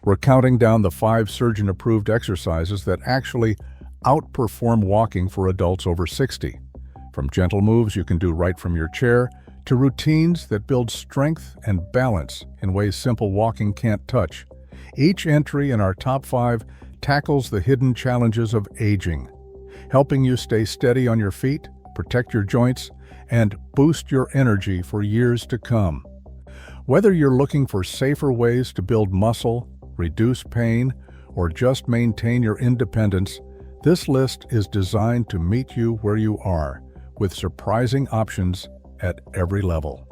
We're counting down the 5 surgeon-approved exercises that actually outperform walking for adults over 60. From gentle moves you can do right from your chair to routines that build strength and balance in ways simple walking can't touch. Each entry in our top 5 tackles the hidden challenges of aging, helping you stay steady on your feet, protect your joints, and boost your energy for years to come. Whether you're looking for safer ways to build muscle, reduce pain, or just maintain your independence, this list is designed to meet you where you are, with surprising options at every level.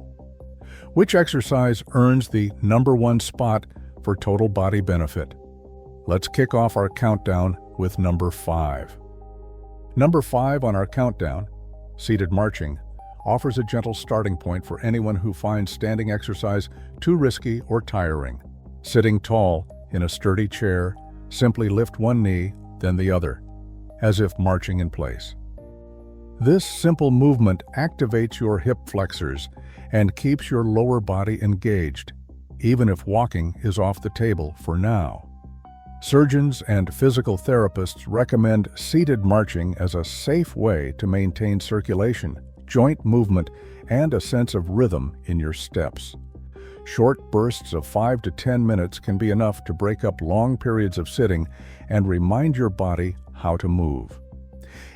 Which exercise earns the #1 spot for total body benefit? Let's kick off our countdown with number 5. Number 5 on our countdown, seated marching, offers a gentle starting point for anyone who finds standing exercise too risky or tiring. Sitting tall in a sturdy chair, simply lift one knee, then the other, as if marching in place. This simple movement activates your hip flexors and keeps your lower body engaged, even if walking is off the table for now. Surgeons and physical therapists recommend seated marching as a safe way to maintain circulation, joint movement, and a sense of rhythm in your steps. Short bursts of 5 to 10 minutes can be enough to break up long periods of sitting and remind your body how to move.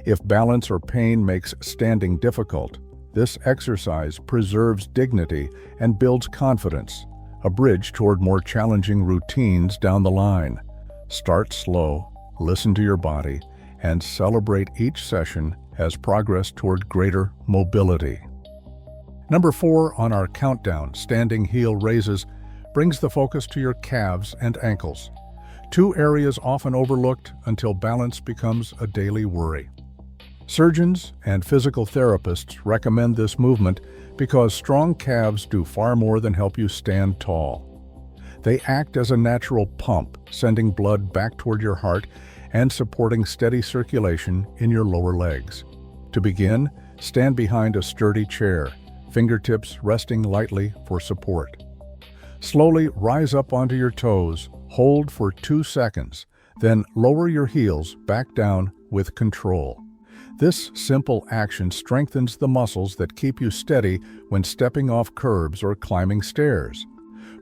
If balance or pain makes standing difficult, this exercise preserves dignity and builds confidence, a bridge toward more challenging routines down the line. Start slow, listen to your body, and celebrate each session as progress toward greater mobility. Number 4 on our countdown, standing heel raises, brings the focus to your calves and ankles, 2 areas often overlooked until balance becomes a daily worry. Surgeons and physical therapists recommend this movement because strong calves do far more than help you stand tall. They act as a natural pump, sending blood back toward your heart and supporting steady circulation in your lower legs. To begin, stand behind a sturdy chair, fingertips resting lightly for support. Slowly rise up onto your toes, hold for 2 seconds, then lower your heels back down with control. This simple action strengthens the muscles that keep you steady when stepping off curbs or climbing stairs.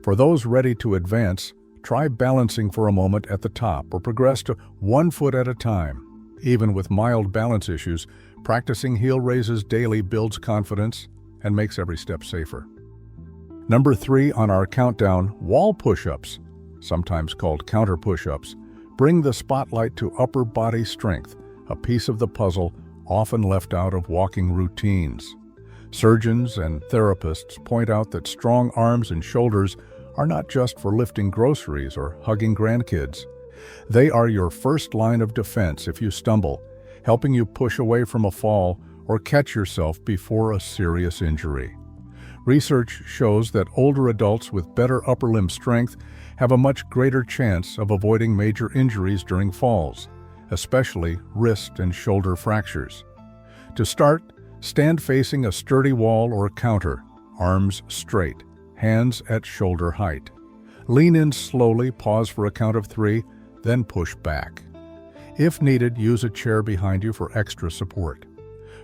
For those ready to advance, try balancing for a moment at the top or progress to 1 foot at a time. Even with mild balance issues, practicing heel raises daily builds confidence and makes every step safer. Number 3 on our countdown, wall push-ups, sometimes called counter push-ups, bring the spotlight to upper body strength, a piece of the puzzle often left out of walking routines. Surgeons and therapists point out that strong arms and shoulders are not just for lifting groceries or hugging grandkids. They are your first line of defense if you stumble, helping you push away from a fall or catch yourself before a serious injury. Research shows that older adults with better upper limb strength have a much greater chance of avoiding major injuries during falls, especially wrist and shoulder fractures. To start, stand facing a sturdy wall or counter, arms straight, hands at shoulder height. Lean in slowly, pause for a count of 3, then push back. If needed, use a chair behind you for extra support.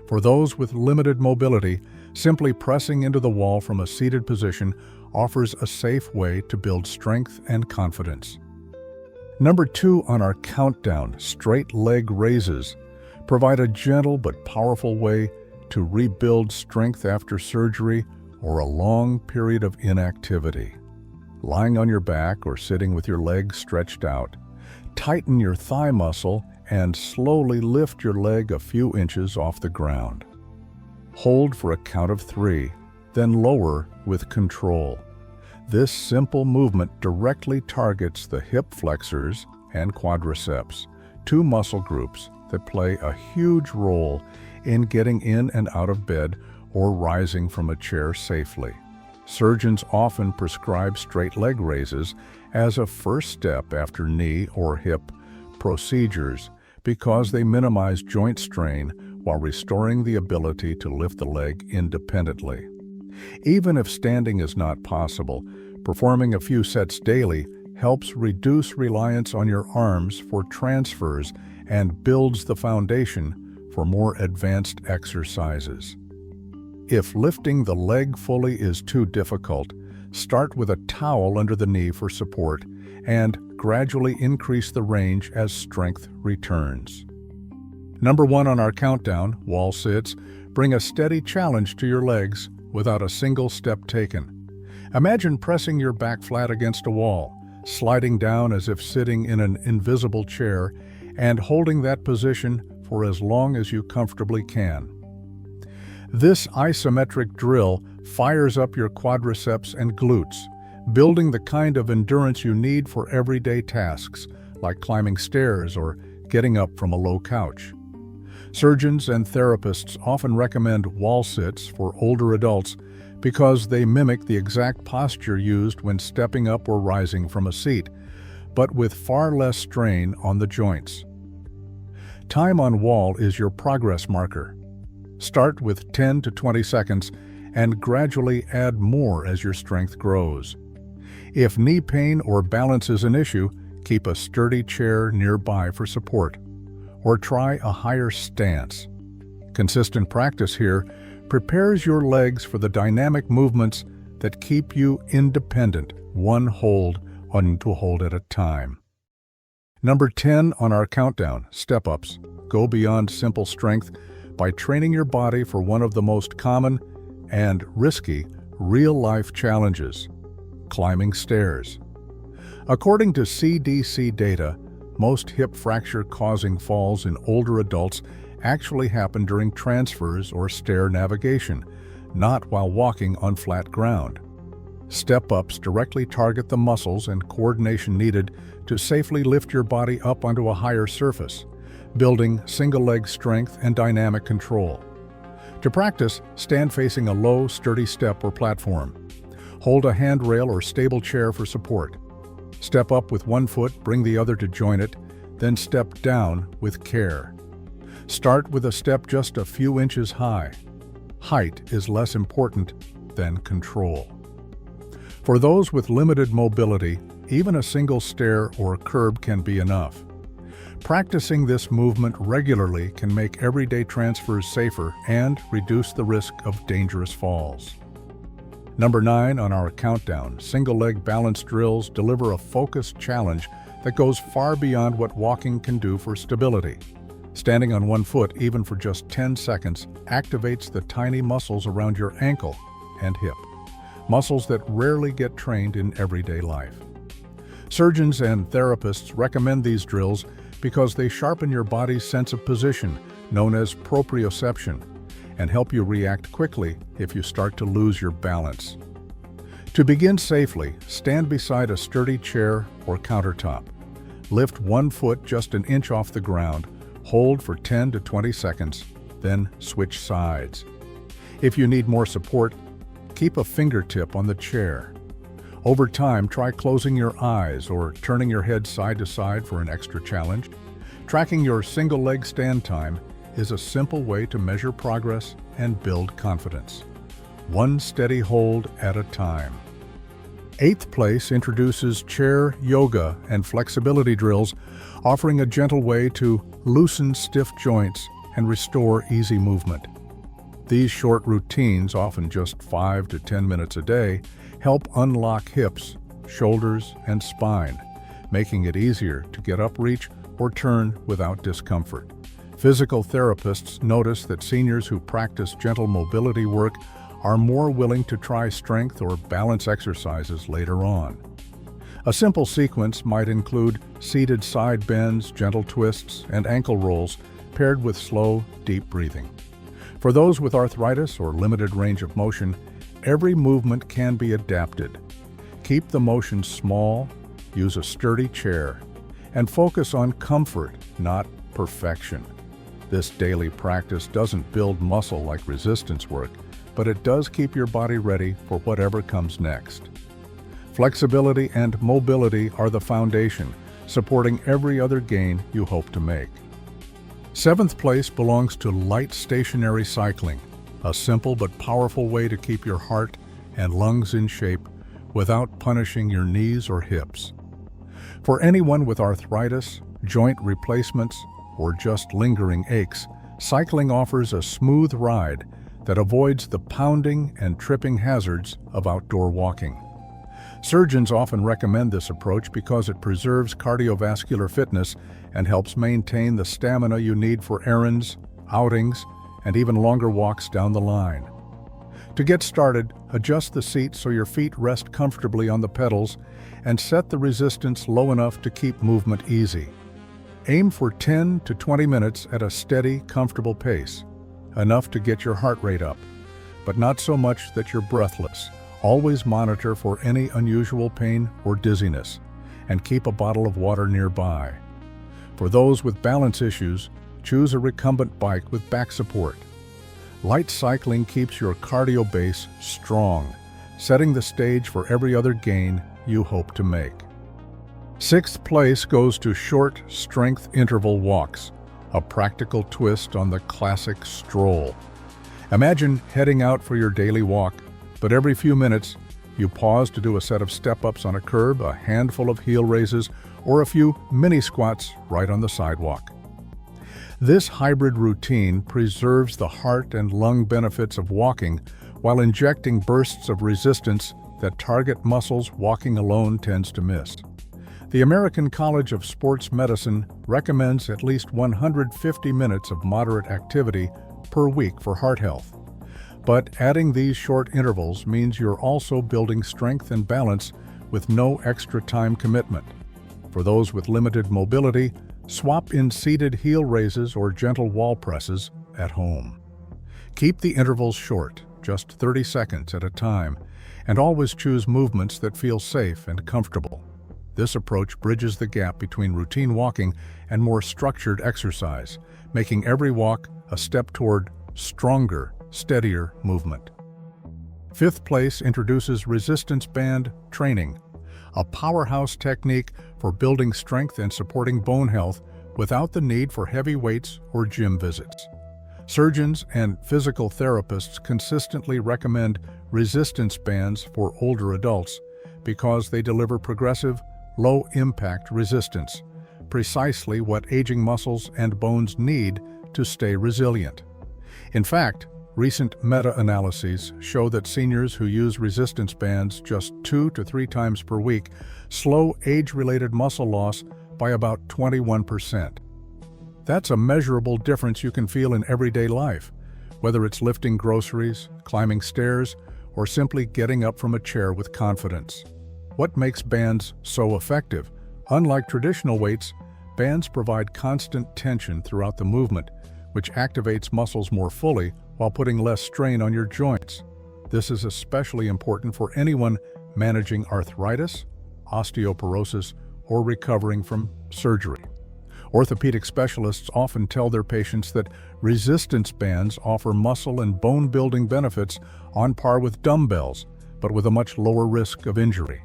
For those with limited mobility, simply pressing into the wall from a seated position offers a safe way to build strength and confidence. Number 2 on our countdown, straight leg raises, provide a gentle but powerful way to rebuild strength after surgery or a long period of inactivity. Lying on your back or sitting with your legs stretched out, tighten your thigh muscle and slowly lift your leg a few inches off the ground. Hold for a count of 3, then lower with control. This simple movement directly targets the hip flexors and quadriceps, 2 muscle groups that play a huge role in getting in and out of bed or rising from a chair safely. Surgeons often prescribe straight leg raises as a first step after knee or hip procedures because they minimize joint strain while restoring the ability to lift the leg independently. Even if standing is not possible, performing a few sets daily helps reduce reliance on your arms for transfers and builds the foundation for more advanced exercises. If lifting the leg fully is too difficult, start with a towel under the knee for support and gradually increase the range as strength returns. Number 1 on our countdown, wall sits, bring a steady challenge to your legs without a single step taken. Imagine pressing your back flat against a wall, sliding down as if sitting in an invisible chair, and holding that position for as long as you comfortably can. This isometric drill fires up your quadriceps and glutes, building the kind of endurance you need for everyday tasks, like climbing stairs or getting up from a low couch. Surgeons and therapists often recommend wall sits for older adults because they mimic the exact posture used when stepping up or rising from a seat, but with far less strain on the joints. Time on wall is your progress marker. Start with 10 to 20 seconds and gradually add more as your strength grows. If knee pain or balance is an issue, keep a sturdy chair nearby for support, or try a higher stance. Consistent practice here prepares your legs for the dynamic movements that keep you independent, one hold at a time. Number 10 on our countdown, step-ups. Go beyond simple strength by training your body for one of the most common and risky real-life challenges, climbing stairs. According to CDC data, most hip fracture-causing falls in older adults actually happen during transfers or stair navigation, not while walking on flat ground. Step-ups directly target the muscles and coordination needed to safely lift your body up onto a higher surface, building single-leg strength and dynamic control. To practice, stand facing a low, sturdy step or platform. Hold a handrail or stable chair for support. Step up with one foot, bring the other to join it, then step down with care. Start with a step just a few inches high. Height is less important than control. For those with limited mobility, even a single stair or curb can be enough. Practicing this movement regularly can make everyday transfers safer and reduce the risk of dangerous falls. Number 9 on our countdown, single-leg balance drills deliver a focused challenge that goes far beyond what walking can do for stability. Standing on one foot, even for just 10 seconds, activates the tiny muscles around your ankle and hip, muscles that rarely get trained in everyday life. Surgeons and therapists recommend these drills because they sharpen your body's sense of position, known as proprioception, and help you react quickly if you start to lose your balance. To begin safely, stand beside a sturdy chair or countertop. Lift one foot just an inch off the ground, hold for 10 to 20 seconds, then switch sides. If you need more support, keep a fingertip on the chair. Over time, try closing your eyes or turning your head side to side for an extra challenge. Tracking your single-leg stand time is a simple way to measure progress and build confidence. One steady hold at a time. 8th place introduces chair yoga and flexibility drills, offering a gentle way to loosen stiff joints and restore easy movement. These short routines, often just 5 to 10 minutes a day, help unlock hips, shoulders, and spine, making it easier to get up, reach, or turn without discomfort. Physical therapists notice that seniors who practice gentle mobility work are more willing to try strength or balance exercises later on. A simple sequence might include seated side bends, gentle twists, and ankle rolls, paired with slow, deep breathing. For those with arthritis or limited range of motion, every movement can be adapted. Keep the motion small, use a sturdy chair, and focus on comfort, not perfection. This daily practice doesn't build muscle like resistance work, but it does keep your body ready for whatever comes next. Flexibility and mobility are the foundation, supporting every other gain you hope to make. 7th place belongs to light stationary cycling, a simple but powerful way to keep your heart and lungs in shape without punishing your knees or hips. For anyone with arthritis, joint replacements, or just lingering aches, cycling offers a smooth ride that avoids the pounding and tripping hazards of outdoor walking. Surgeons often recommend this approach because it preserves cardiovascular fitness and helps maintain the stamina you need for errands, outings, and even longer walks down the line. To get started, adjust the seat so your feet rest comfortably on the pedals and set the resistance low enough to keep movement easy. Aim for 10 to 20 minutes at a steady, comfortable pace, enough to get your heart rate up, but not so much that you're breathless. Always monitor for any unusual pain or dizziness, and keep a bottle of water nearby. For those with balance issues, choose a recumbent bike with back support. Light cycling keeps your cardio base strong, setting the stage for every other gain you hope to make. Sixth place goes to short strength interval walks, a practical twist on the classic stroll. Imagine heading out for your daily walk, but every few minutes, you pause to do a set of step-ups on a curb, a handful of heel raises, or a few mini squats right on the sidewalk. This hybrid routine preserves the heart and lung benefits of walking while injecting bursts of resistance that target muscles walking alone tends to miss. The American College of Sports Medicine recommends at least 150 minutes of moderate activity per week for heart health. But adding these short intervals means you're also building strength and balance with no extra time commitment. For those with limited mobility, swap in seated heel raises or gentle wall presses at home. Keep the intervals short, just 30 seconds at a time, and always choose movements that feel safe and comfortable. This approach bridges the gap between routine walking and more structured exercise, making every walk a step toward stronger, steadier movement. Fifth place introduces resistance band training, a powerhouse technique for building strength and supporting bone health without the need for heavy weights or gym visits. Surgeons and physical therapists consistently recommend resistance bands for older adults because they deliver progressive, low-impact resistance, precisely what aging muscles and bones need to stay resilient. In fact, recent meta-analyses show that seniors who use resistance bands just 2 to 3 times per week slow age-related muscle loss by about 21%. That's a measurable difference you can feel in everyday life, whether it's lifting groceries, climbing stairs, or simply getting up from a chair with confidence. What makes bands so effective? Unlike traditional weights, bands provide constant tension throughout the movement, which activates muscles more fully while putting less strain on your joints. This is especially important for anyone managing arthritis, osteoporosis, or recovering from surgery. Orthopedic specialists often tell their patients that resistance bands offer muscle and bone-building benefits on par with dumbbells, but with a much lower risk of injury.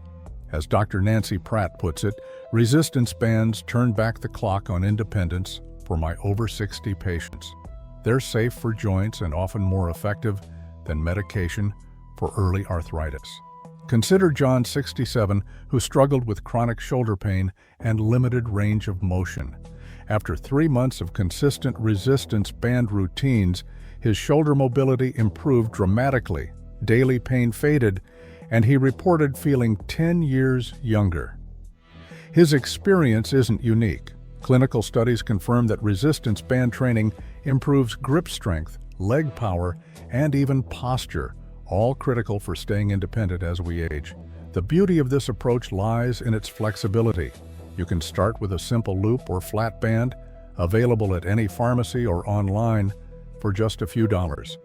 As Dr. Nancy Pratt puts it, resistance bands turn back the clock on independence for my over 60 patients. They're safe for joints and often more effective than medication for early arthritis. Consider John, 67, who struggled with chronic shoulder pain and limited range of motion. After 3 months of consistent resistance band routines, his shoulder mobility improved dramatically, daily pain faded, and he reported feeling 10 years younger. His experience isn't unique. Clinical studies confirm that resistance band training improves grip strength, leg power, and even posture, all critical for staying independent as we age. The beauty of this approach lies in its flexibility. You can start with a simple loop or flat band, available at any pharmacy or online for just a few dollars.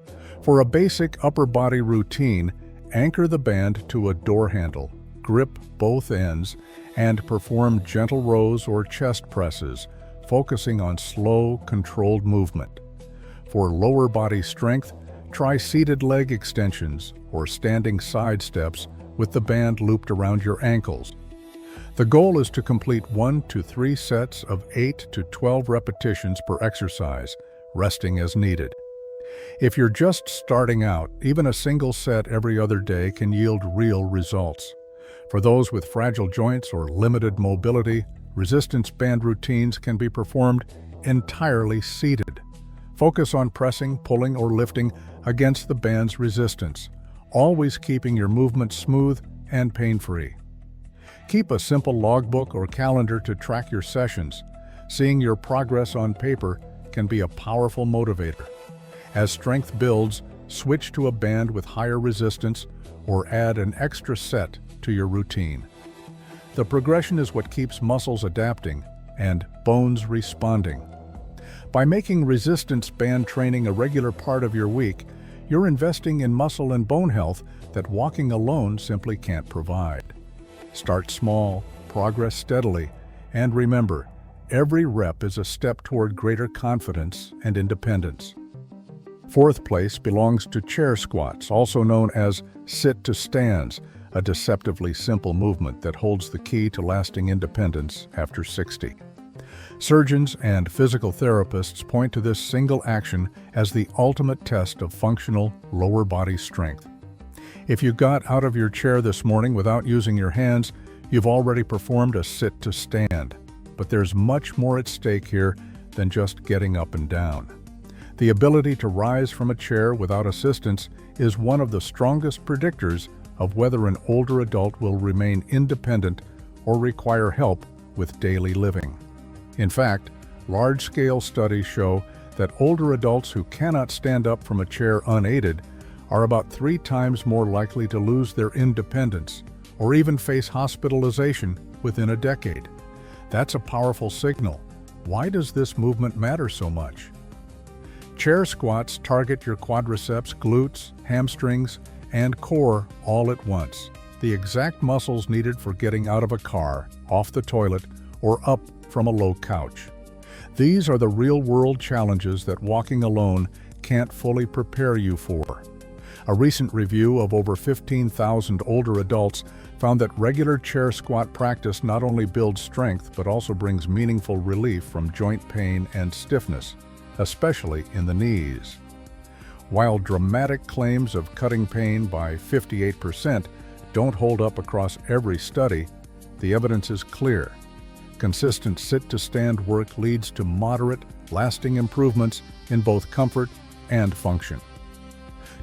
For a basic upper body routine, anchor the band to a door handle, grip both ends, and perform gentle rows or chest presses, focusing on slow, controlled movement. For lower body strength, try seated leg extensions or standing side steps with the band looped around your ankles. The goal is to complete 1 to 3 sets of 8 to 12 repetitions per exercise, resting as needed. If you're just starting out, even a single set every other day can yield real results. For those with fragile joints or limited mobility, resistance band routines can be performed entirely seated. Focus on pressing, pulling, or lifting against the band's resistance, always keeping your movement smooth and pain-free. Keep a simple logbook or calendar to track your sessions. Seeing your progress on paper can be a powerful motivator. As strength builds, switch to a band with higher resistance or add an extra set to your routine. The progression is what keeps muscles adapting and bones responding. By making resistance band training a regular part of your week, you're investing in muscle and bone health that walking alone simply can't provide. Start small, progress steadily, and remember, every rep is a step toward greater confidence and independence. Fourth place belongs to chair squats, also known as sit-to-stands, a deceptively simple movement that holds the key to lasting independence after 60. Surgeons and physical therapists point to this single action as the ultimate test of functional lower body strength. If you got out of your chair this morning without using your hands, you've already performed a sit-to-stand. But there's much more at stake here than just getting up and down. The ability to rise from a chair without assistance is one of the strongest predictors of whether an older adult will remain independent or require help with daily living. In fact, large-scale studies show that older adults who cannot stand up from a chair unaided are about 3 times more likely to lose their independence or even face hospitalization within a decade. That's a powerful signal. Why does this movement matter so much? Chair squats target your quadriceps, glutes, hamstrings, and core all at once, the exact muscles needed for getting out of a car, off the toilet, or up from a low couch. These are the real-world challenges that walking alone can't fully prepare you for. A recent review of over 15,000 older adults found that regular chair squat practice not only builds strength but also brings meaningful relief from joint pain and stiffness, especially in the knees. While dramatic claims of cutting pain by 58% don't hold up across every study, the evidence is clear. Consistent sit-to-stand work leads to moderate, lasting improvements in both comfort and function.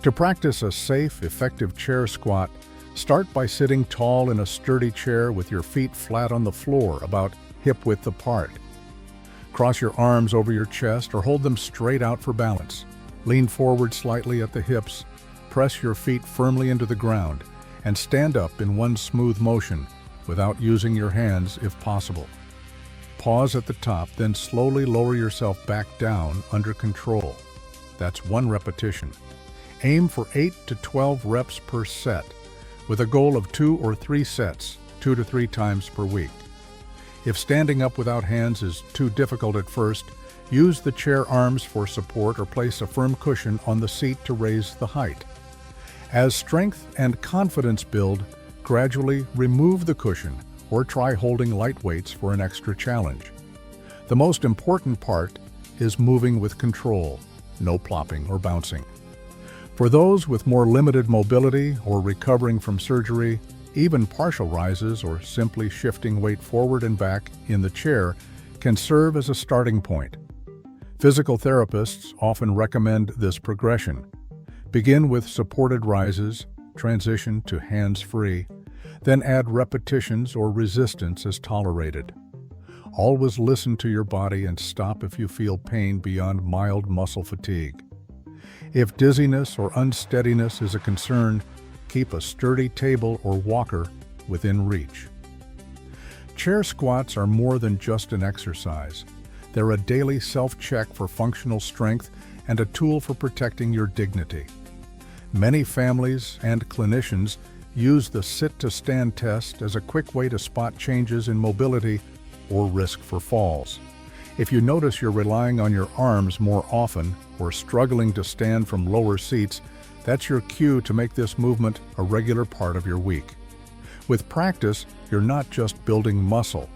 To practice a safe, effective chair squat, start by sitting tall in a sturdy chair with your feet flat on the floor, about hip-width apart. Cross your arms over your chest or hold them straight out for balance. Lean forward slightly at the hips, press your feet firmly into the ground, and stand up in one smooth motion without using your hands if possible. Pause at the top, then slowly lower yourself back down under control. That's 1 repetition. Aim for 8 to 12 reps per set, with a goal of 2 or 3 sets, 2 to 3 times per week. If standing up without hands is too difficult at first, use the chair arms for support or place a firm cushion on the seat to raise the height. As strength and confidence build, gradually remove the cushion or try holding light weights for an extra challenge. The most important part is moving with control, no plopping or bouncing. For those with more limited mobility or recovering from surgery, even partial rises or simply shifting weight forward and back in the chair can serve as a starting point. Physical therapists often recommend this progression. Begin with supported rises, transition to hands-free, then add repetitions or resistance as tolerated. Always listen to your body and stop if you feel pain beyond mild muscle fatigue. If dizziness or unsteadiness is a concern, keep a sturdy table or walker within reach. Chair squats are more than just an exercise. They're a daily self-check for functional strength and a tool for protecting your dignity. Many families and clinicians use the sit-to-stand test as a quick way to spot changes in mobility or risk for falls. If you notice you're relying on your arms more often or struggling to stand from lower seats, that's your cue to make this movement a regular part of your week. With practice, you're not just building muscle,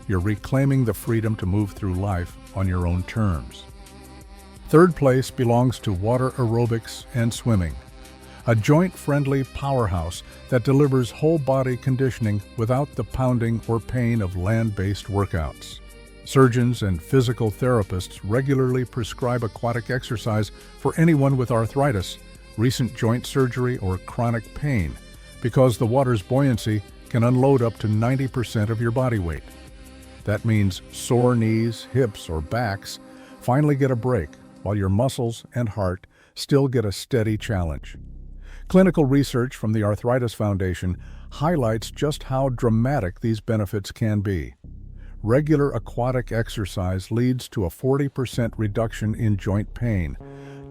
you're reclaiming the freedom to move through life on your own terms. Third place belongs to water aerobics and swimming. a joint-friendly powerhouse that delivers whole-body conditioning without the pounding or pain of land-based workouts. Surgeons and physical therapists regularly prescribe aquatic exercise for anyone with arthritis, recent joint surgery, or chronic pain, because the water's buoyancy can unload up to 90% of your body weight. That means sore knees, hips, or backs finally get a break, while your muscles and heart still get a steady challenge. Clinical research from the Arthritis Foundation highlights just how dramatic these benefits can be. Regular aquatic exercise leads to a 40% reduction in joint pain,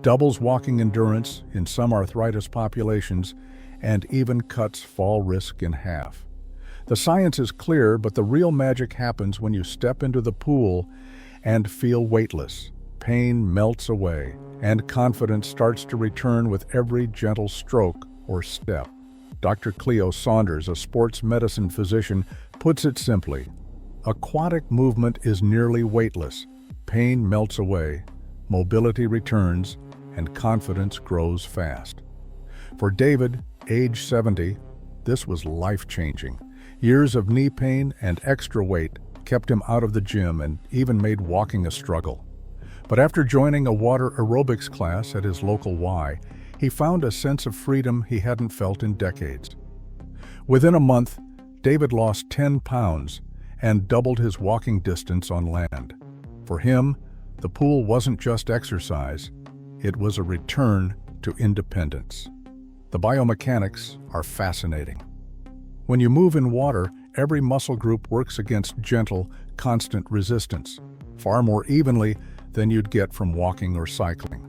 doubles walking endurance in some arthritis populations, and even cuts fall risk in half. The science is clear, but the real magic happens when you step into the pool and feel weightless. Pain melts away, and confidence starts to return with every gentle stroke or step. Dr. Cleo Saunders, a sports medicine physician, puts it simply: aquatic movement is nearly weightless. Pain melts away, mobility returns, and confidence grows fast. For David, age 70, this was life-changing. Years of knee pain and extra weight kept him out of the gym and even made walking a struggle. But after joining a water aerobics class at his local Y, he found a sense of freedom he hadn't felt in decades. Within a month, David lost 10 pounds and doubled his walking distance on land. For him, the pool wasn't just exercise, it was a return to independence. The biomechanics are fascinating. When you move in water, every muscle group works against gentle, constant resistance, far more evenly than you'd get from walking or cycling.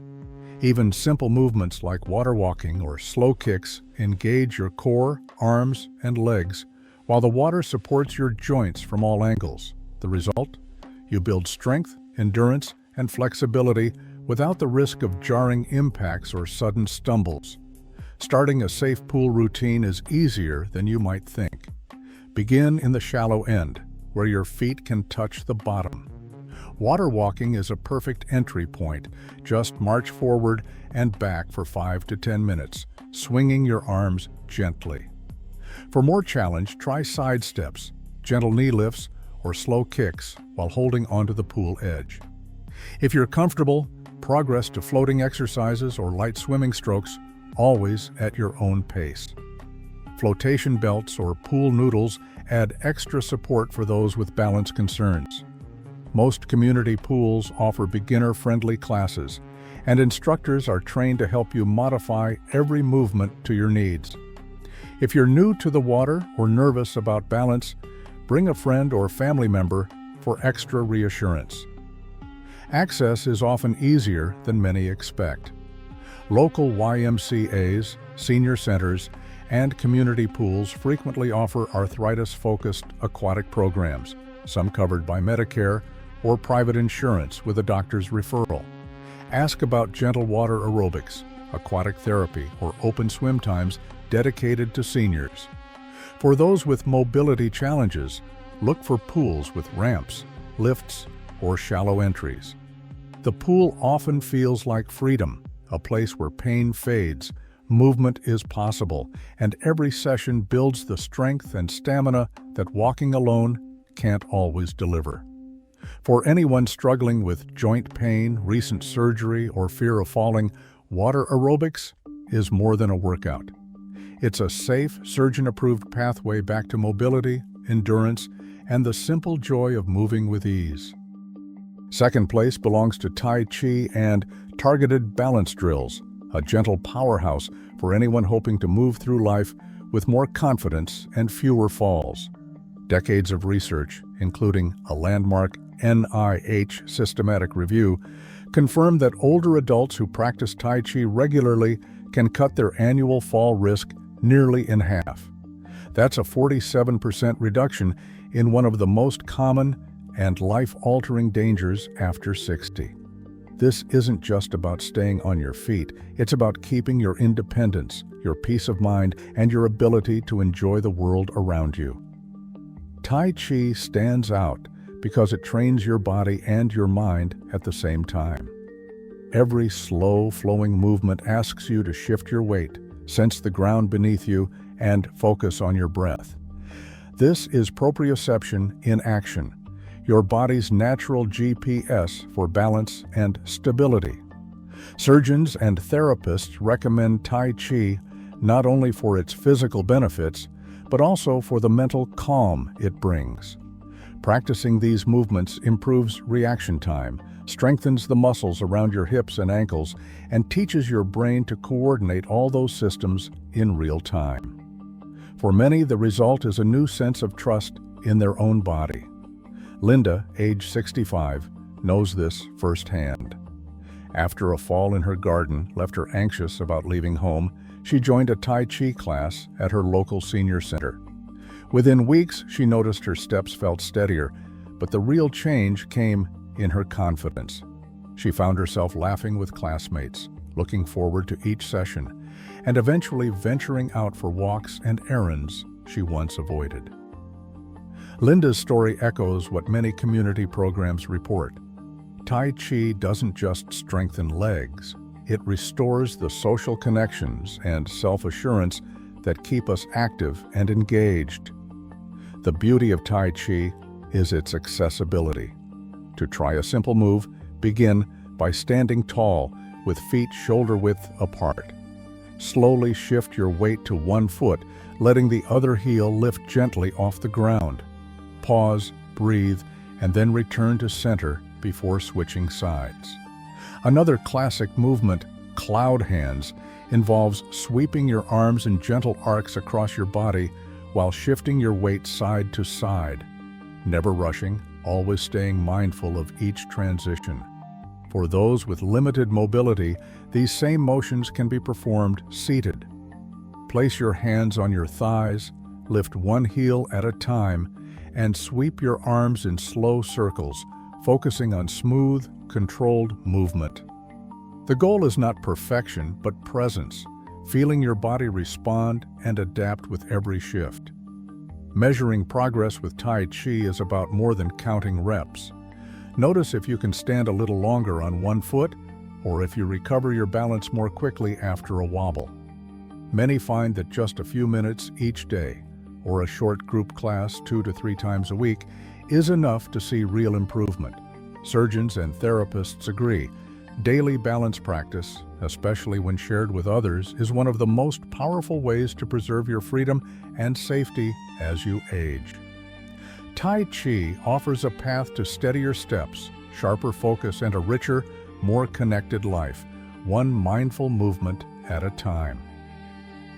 Even simple movements like water walking or slow kicks engage your core, arms, and legs, while the water supports your joints from all angles. The result? You build strength, endurance, and flexibility without the risk of jarring impacts or sudden stumbles. Starting a safe pool routine is easier than you might think. Begin in the shallow end, where your feet can touch the bottom. Water walking is a perfect entry point. Just march forward and back for 5 to 10 minutes, swinging your arms gently. For more challenge, try side steps, gentle knee lifts, or slow kicks while holding onto the pool edge. If you're comfortable, progress to floating exercises or light swimming strokes, always at your own pace. Flotation belts or pool noodles add extra support for those with balance concerns. Most community pools offer beginner-friendly classes, and instructors are trained to help you modify every movement to your needs. If you're new to the water or nervous about balance, bring a friend or family member for extra reassurance. Access is often easier than many expect. Local YMCAs, senior centers, and community pools frequently offer arthritis-focused aquatic programs, some covered by Medicare or private insurance with a doctor's referral. Ask about gentle water aerobics, aquatic therapy, or open swim times dedicated to seniors. For those with mobility challenges, look for pools with ramps, lifts, or shallow entries. The pool often feels like freedom, a place where pain fades, movement is possible, and every session builds the strength and stamina that walking alone can't always deliver. For anyone struggling with joint pain, recent surgery, or fear of falling, water aerobics is more than a workout. It's a safe, surgeon-approved pathway back to mobility, endurance, and the simple joy of moving with ease. Second place belongs to Tai Chi and targeted balance drills, a gentle powerhouse for anyone hoping to move through life with more confidence and fewer falls. Decades of research, including a landmark NIH systematic review, confirm that older adults who practice Tai Chi regularly can cut their annual fall risk nearly in half. That's a 47% reduction in one of the most common and life-altering dangers after 60. This isn't just about staying on your feet, it's about keeping your independence, your peace of mind, and your ability to enjoy the world around you. Tai Chi stands out because it trains your body and your mind at the same time. Every slow, flowing movement asks you to shift your weight, sense the ground beneath you, and focus on your breath. This is proprioception in action, your body's natural GPS for balance and stability. Surgeons and therapists recommend Tai Chi not only for its physical benefits, but also for the mental calm it brings. Practicing these movements improves reaction time, strengthens the muscles around your hips and ankles, and teaches your brain to coordinate all those systems in real time. For many, the result is a new sense of trust in their own body. Linda, age 65, knows this firsthand. After a fall in her garden left her anxious about leaving home, she joined a Tai Chi class at her local senior center. Within weeks, she noticed her steps felt steadier, but the real change came in her confidence. She found herself laughing with classmates, looking forward to each session, and eventually venturing out for walks and errands she once avoided. Linda's story echoes what many community programs report. Tai Chi doesn't just strengthen legs, it restores the social connections and self-assurance that keep us active and engaged. The beauty of Tai Chi is its accessibility. To try a simple move, begin by standing tall with feet shoulder-width apart. Slowly shift your weight to one foot, letting the other heel lift gently off the ground. Pause, breathe, and then return to center before switching sides. Another classic movement, cloud hands, involves sweeping your arms in gentle arcs across your body while shifting your weight side to side. Never rushing, always staying mindful of each transition. For those with limited mobility, these same motions can be performed seated. Place your hands on your thighs, lift one heel at a time, and sweep your arms in slow circles, focusing on smooth, controlled movement. The goal is not perfection, but presence, feeling your body respond and adapt with every shift. Measuring progress with Tai Chi is about more than counting reps. Notice if you can stand a little longer on one foot, or if you recover your balance more quickly after a wobble. Many find that just a few minutes each day, or a short group class 2 to 3 times a week, is enough to see real improvement. Surgeons and therapists agree. Daily balance practice, especially when shared with others, is one of the most powerful ways to preserve your freedom and safety as you age. Tai Chi offers a path to steadier steps, sharper focus, and a richer, more connected life, one mindful movement at a time.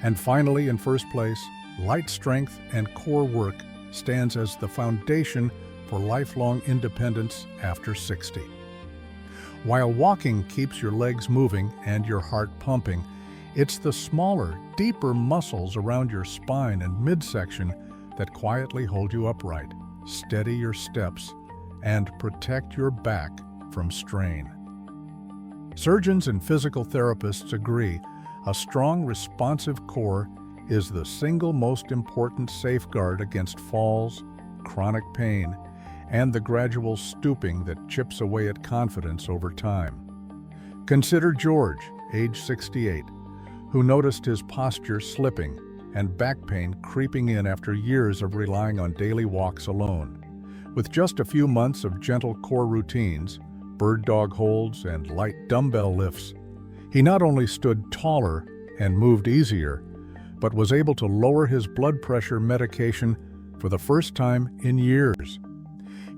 And finally, in first place, light strength and core work stands as the foundation for lifelong independence after 60. While walking keeps your legs moving and your heart pumping, it's the smaller, deeper muscles around your spine and midsection that quietly hold you upright, steady your steps, and protect your back from strain. Surgeons and physical therapists agree a strong, responsive core is the single most important safeguard against falls, chronic pain, and the gradual stooping that chips away at confidence over time. Consider George, age 68, who noticed his posture slipping and back pain creeping in after years of relying on daily walks alone. With just a few months of gentle core routines, bird dog holds, and light dumbbell lifts, he not only stood taller and moved easier, but was able to lower his blood pressure medication for the first time in years.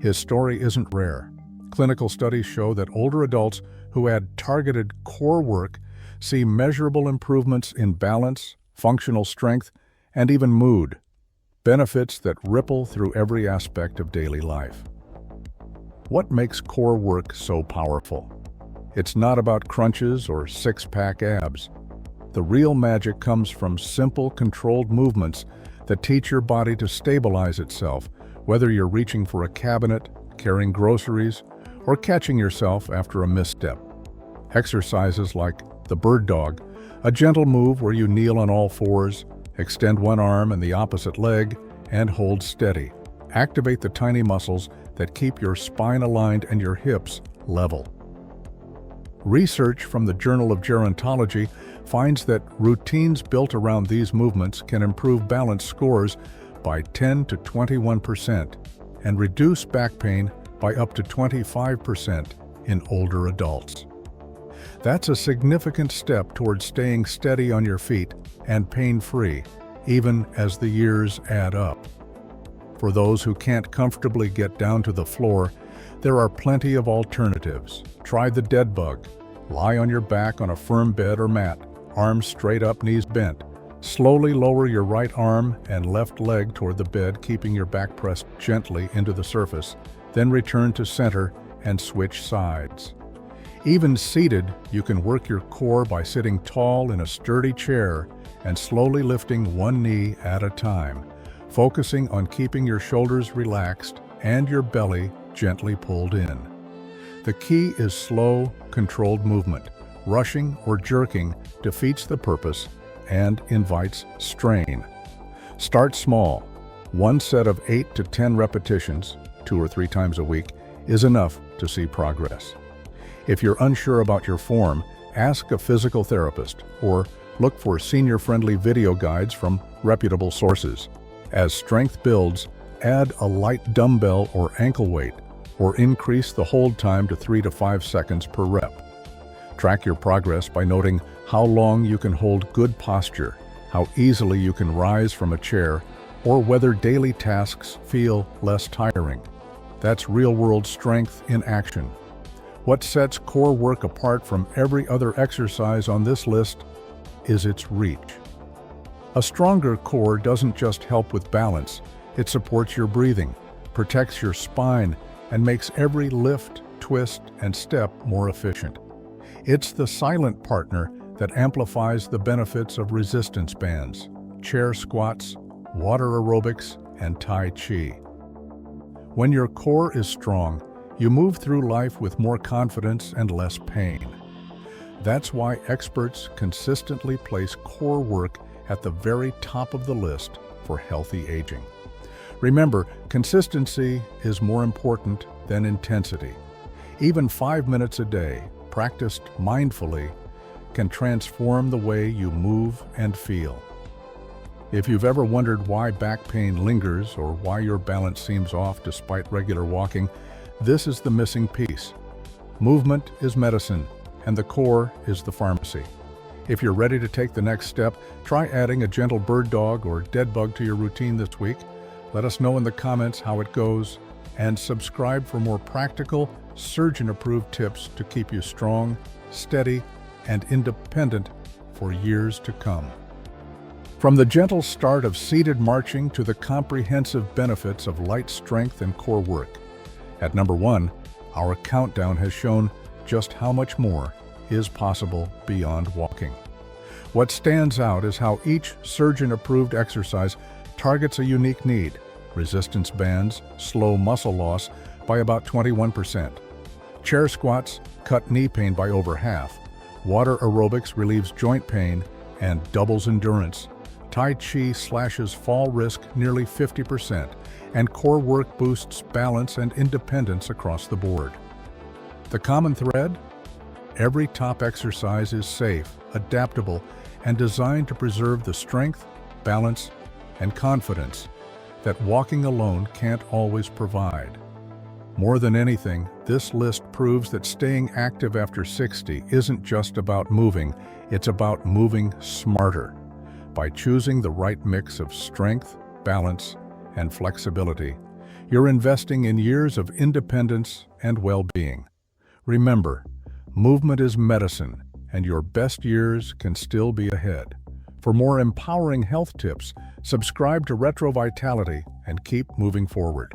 His story isn't rare. Clinical studies show that older adults who add targeted core work see measurable improvements in balance, functional strength, and even mood, benefits that ripple through every aspect of daily life. What makes core work so powerful? It's not about crunches or six-pack abs. The real magic comes from simple, controlled movements that teach your body to stabilize itself, whether you're reaching for a cabinet, carrying groceries, or catching yourself after a misstep. Exercises like the bird dog, a gentle move where you kneel on all fours, extend one arm and the opposite leg, and hold steady. Activate the tiny muscles that keep your spine aligned and your hips level. Research from the Journal of Gerontology finds that routines built around these movements can improve balance scores by 10 to 21% and reduce back pain by up to 25% in older adults. That's a significant step towards staying steady on your feet and pain-free, even as the years add up. For those who can't comfortably get down to the floor, there are plenty of alternatives. Try the dead bug. Lie on your back on a firm bed or mat, arms straight up, knees bent. Slowly lower your right arm and left leg toward the bed, keeping your back pressed gently into the surface. Then return to center and switch sides. Even seated, you can work your core by sitting tall in a sturdy chair and slowly lifting one knee at a time, focusing on keeping your shoulders relaxed and your belly gently pulled in. The key is slow, controlled movement. Rushing or jerking defeats the purpose and invites strain. Start small. One set of 8 to 10 repetitions, 2 or 3 times a week, is enough to see progress. If you're unsure about your form, ask a physical therapist or look for senior-friendly video guides from reputable sources. As strength builds, add a light dumbbell or ankle weight, or increase the hold time to 3 to 5 seconds per rep. Track your progress by noting how long you can hold good posture, how easily you can rise from a chair, or whether daily tasks feel less tiring. That's real-world strength in action. What sets core work apart from every other exercise on this list is its reach. A stronger core doesn't just help with balance, it supports your breathing, protects your spine, and makes every lift, twist, and step more efficient. It's the silent partner that amplifies the benefits of resistance bands, chair squats, water aerobics, and Tai Chi. When your core is strong, you move through life with more confidence and less pain. That's why experts consistently place core work at the very top of the list for healthy aging. Remember, consistency is more important than intensity. Even 5 minutes a day, practiced mindfully, can transform the way you move and feel. If you've ever wondered why back pain lingers or why your balance seems off despite regular walking, this is the missing piece. Movement is medicine, and the core is the pharmacy. If you're ready to take the next step, try adding a gentle bird dog or dead bug to your routine this week. Let us know in the comments how it goes, and subscribe for more practical, surgeon-approved tips to keep you strong, steady, and independent for years to come. From the gentle start of seated marching to the comprehensive benefits of light strength and core work. At number 1, our countdown has shown just how much more is possible beyond walking. What stands out is how each surgeon-approved exercise targets a unique need. Resistance bands slow muscle loss by about 21%. Chair squats cut knee pain by over half. Water aerobics relieves joint pain and doubles endurance. Tai Chi slashes fall risk nearly 50%, and core work boosts balance and independence across the board. The common thread? Every top exercise is safe, adaptable, and designed to preserve the strength, balance, and confidence that walking alone can't always provide. More than anything, this list proves that staying active after 60 isn't just about moving, it's about moving smarter. By choosing the right mix of strength, balance, and flexibility, you're investing in years of independence and well-being. Remember, movement is medicine, and your best years can still be ahead. For more empowering health tips, subscribe to Retro Vitality and keep moving forward.